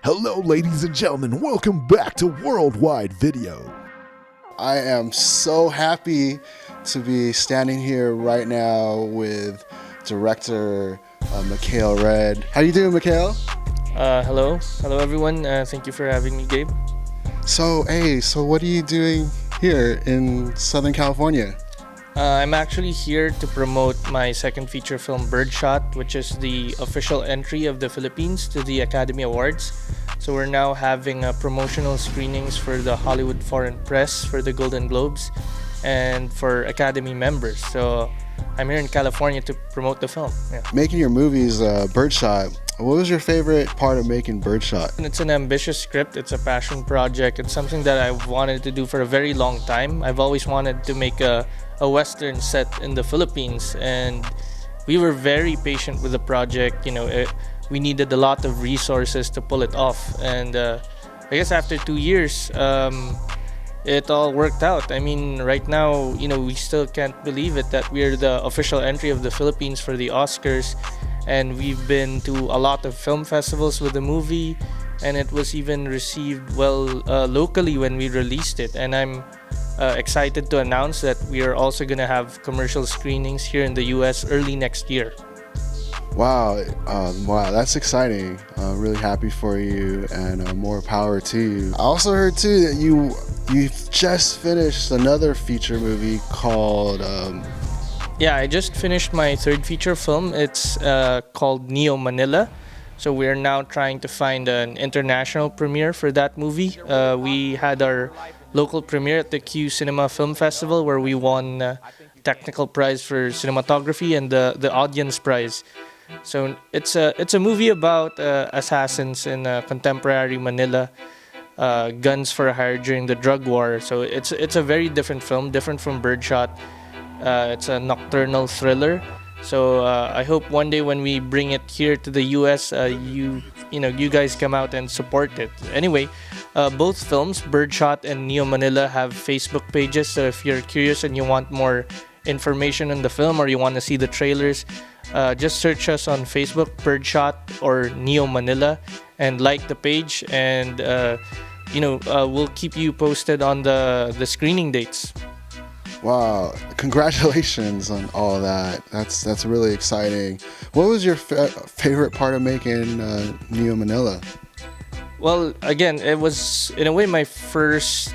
Hello, ladies and gentlemen. Welcome back to Worldwide Video. I am so happy to be standing here right now with director Mikail Red. How you doing, Mikhail? Hello everyone. Thank you for having me, Gabe. So what are you doing here in Southern California? I'm actually here to promote my second feature film, Birdshot, which is the official entry of the Philippines to the Academy Awards. So we're now having promotional screenings for the Hollywood Foreign Press, for the Golden Globes, and for Academy members. So I'm here in California to promote the film. Yeah. Making your movies, Birdshot, what was your favorite part of making Birdshot? It's an ambitious script. It's a passion project. It's something that I've wanted to do for a very long time. I've always wanted to make a Western set in the Philippines, and we were very patient with the project. We needed a lot of resources to pull it off, and I guess after 2 years, it all worked out. I mean, right now, we still can't believe it that we're the official entry of the Philippines for the Oscars, and we've been to a lot of film festivals with the movie, and it was even received well locally when we released it. And I'm excited to announce that we are also going to have commercial screenings here in the US early next year. Wow, that's exciting. Really happy for you, and more power to you. I also heard too that you've just finished another feature movie called Yeah, I just finished my third feature film. It's called Neomanila. So we're now trying to find an international premiere for that movie. We had our local premiere at the Q Cinema Film Festival, where we won technical prize for cinematography and the audience prize. So it's a movie about assassins in contemporary Manila, guns for hire during the drug war. So it's a very different film, different from Birdshot. It's a nocturnal thriller. So I hope one day when we bring it here to the US, you guys come out and support it. Anyway, both films, Birdshot and Neomanila, have Facebook pages. So if you're curious and you want more information on the film, or you want to see the trailers, just search us on Facebook, Birdshot or Neomanila, and like the page, and we'll keep you posted on the screening dates. Wow, congratulations on all that. That's really exciting. What was your favorite part of making Neomanila? Well, again, it was in a way my first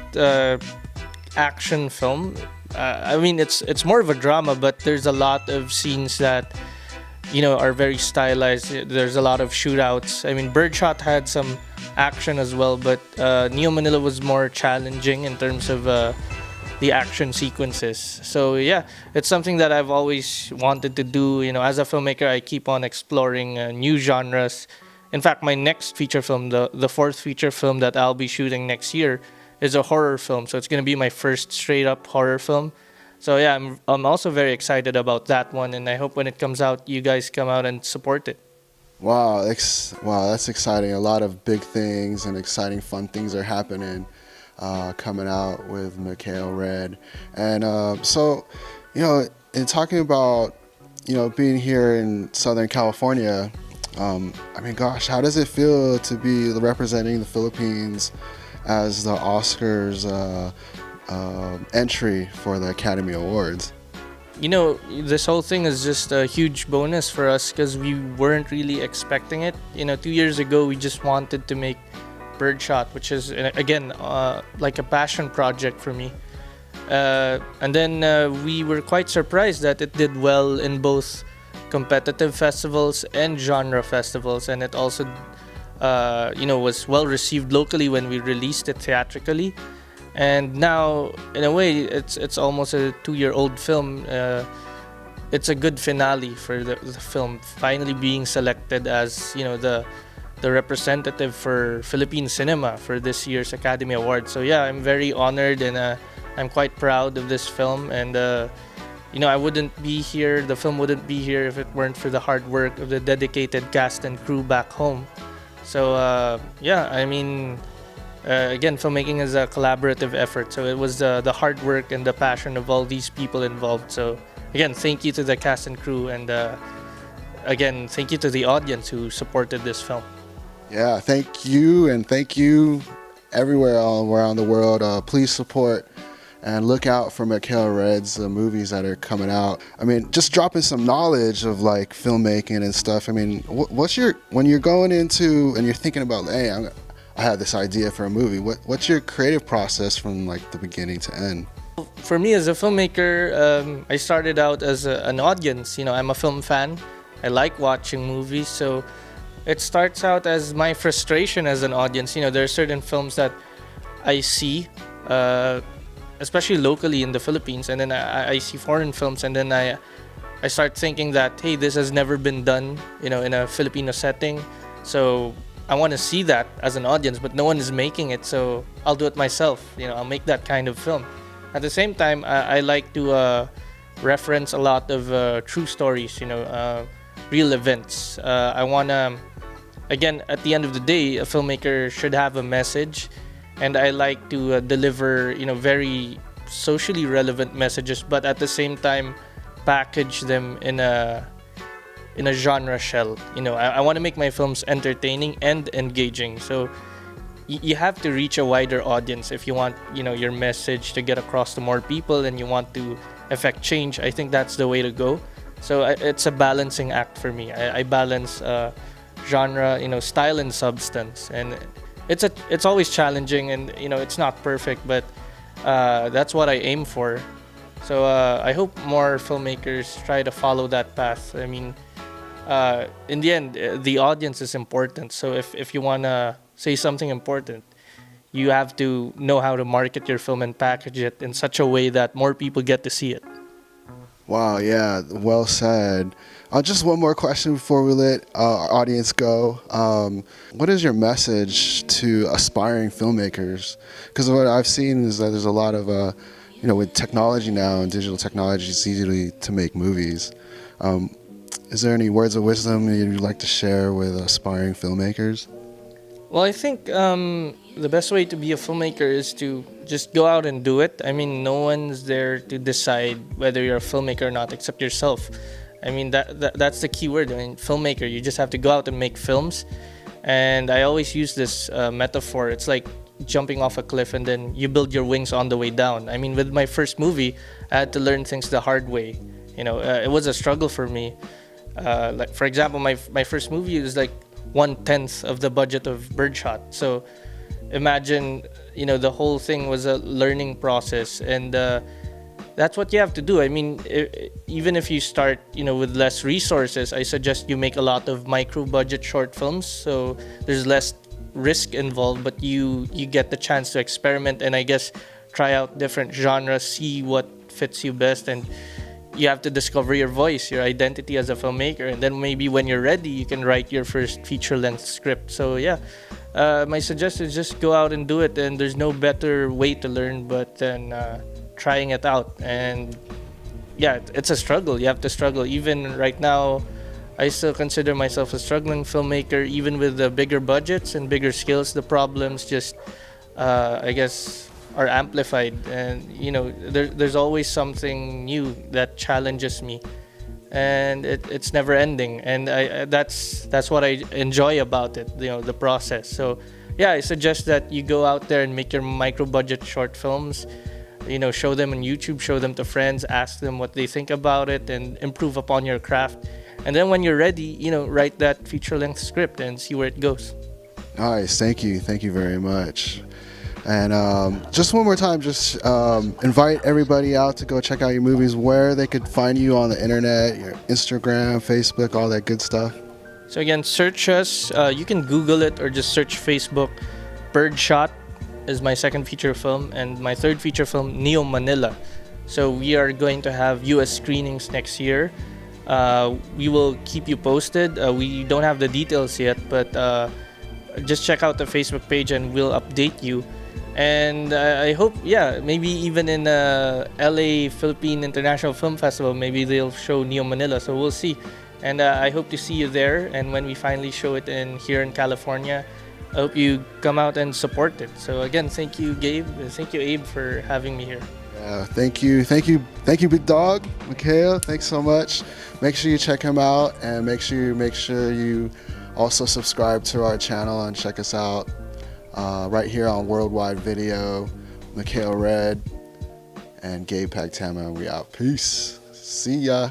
action film. I mean, it's more of a drama, but there's a lot of scenes that are very stylized. There's a lot of shootouts. I mean, Birdshot had some action as well, but Neomanila was more challenging in terms of the action sequences. So yeah, it's something that I've always wanted to do. As a filmmaker, I keep on exploring new genres. In fact, my next feature film, the fourth feature film that I'll be shooting next year, is a horror film. So it's going to be my first straight up horror film. So yeah, I'm also very excited about that one, and I hope when it comes out, you guys come out and support it. Wow, that's exciting. A lot of big things and exciting, fun things are happening coming out with Mikail Red. And so, in talking about, being here in Southern California, I mean, gosh, how does it feel to be representing the Philippines as the Oscars entry for the Academy Awards? This whole thing is just a huge bonus for us because we weren't really expecting it. 2 years ago, we just wanted to make Birdshot, which is, again, like a passion project for me. And then we were quite surprised that it did well in both competitive festivals and genre festivals, and it also was well received locally when we released it theatrically. And now, in a way, it's almost a 2-year-old film. It's a good finale for the film, finally being selected as the representative for Philippine cinema for this year's Academy Award. So yeah, I'm very honored, and I'm quite proud of this film. And I wouldn't be here, the film wouldn't be here if it weren't for the hard work of the dedicated cast and crew back home. So yeah, I mean, again, filmmaking is a collaborative effort. So it was the hard work and the passion of all these people involved. So again, thank you to the cast and crew, and again, thank you to the audience who supported this film. Yeah, thank you, and thank you everywhere all around the world. Please support and look out for Mikail Red's movies that are coming out. I mean, just dropping some knowledge of like filmmaking and stuff. I mean, what's your when you're going into and you're thinking about, hey, I have this idea for a movie. What's your creative process from like the beginning to end? For me as a filmmaker, I started out as an audience. You know, I'm a film fan. I like watching movies, so it starts out as my frustration as an audience. You know, there are certain films that I see, especially locally in the Philippines, and then I see foreign films, and then I start thinking that, hey, this has never been done, you know, in a Filipino setting. So I want to see that as an audience, but no one is making it, so I'll do it myself. You know, I'll make that kind of film. At the same time, I like to reference a lot of true stories, you know, real events. I want to, again, at the end of the day, a filmmaker should have a message, and I like to deliver, you know, very socially relevant messages, but at the same time, package them in a genre shell. You know, I want to make my films entertaining and engaging. So you have to reach a wider audience if you want, you know, your message to get across to more people and you want to affect change. I think that's the way to go. So it's a balancing act for me. I balance genre, you know, style and substance, and it's always challenging, and you know, it's not perfect, but that's what I aim for. So I hope more filmmakers try to follow that path. I mean, in the end, the audience is important. So if you want to say something important, you have to know how to market your film and package it in such a way that more people get to see it. Wow, yeah, well said. Just one more question before we let our audience go. What is your message to aspiring filmmakers? Because what I've seen is that there's a lot of, you know, with technology now and digital technology, it's easy to make movies. Is there any words of wisdom you'd like to share with aspiring filmmakers? Well, I think the best way to be a filmmaker is to just go out and do it. I mean, no one's there to decide whether you're a filmmaker or not except yourself. I mean, that's the key word. I mean, filmmaker, you just have to go out and make films. And I always use this metaphor. It's like jumping off a cliff and then you build your wings on the way down. I mean, with my first movie, I had to learn things the hard way. You know, it was a struggle for me. Like, for example, my first movie was like 1/10 of the budget of Birdshot. So imagine, you know, the whole thing was a learning process, and that's what you have to do. I mean, even if you start, you know, with less resources, I suggest you make a lot of micro budget short films, so there's less risk involved, but you get the chance to experiment and I guess try out different genres, see what fits you best, and you have to discover your voice, your identity as a filmmaker, and then maybe when you're ready, you can write your first feature-length script. So yeah, my suggestion is just go out and do it, and there's no better way to learn but than trying it out. And yeah, it's a struggle. You have to struggle. Even right now, I still consider myself a struggling filmmaker, even with the bigger budgets and bigger skills. The problems just, I guess, are amplified, and you know, there's always something new that challenges me, and it's never ending, and that's what I enjoy about it, you know, the process. So yeah, I suggest that you go out there and make your micro budget short films, you know, show them on YouTube, show them to friends, ask them what they think about it, and improve upon your craft. And then when you're ready, you know, write that feature length script and see where it goes. Nice, thank you very much. And just one more time, just invite everybody out to go check out your movies, where they could find you on the internet, your Instagram, Facebook, all that good stuff. So again, search us. You can Google it or just search Facebook. Birdshot is my second feature film, and my third feature film, Neomanila. So we are going to have US screenings next year. We will keep you posted. We don't have the details yet, but just check out the Facebook page and we'll update you. And I hope, yeah, maybe even in LA Philippine International Film Festival, maybe they'll show Neomanila. So we'll see. And I hope to see you there. And when we finally show it here in California, I hope you come out and support it. So again, thank you, Gabe. Thank you, Abe, for having me here. Thank you, big dog, Mikhail. Thanks so much. Make sure you check him out, and make sure you Also subscribe to our channel and check us out right here on Worldwide Video. Mikail Red and Gabe Pagtama. We out. Peace. See ya.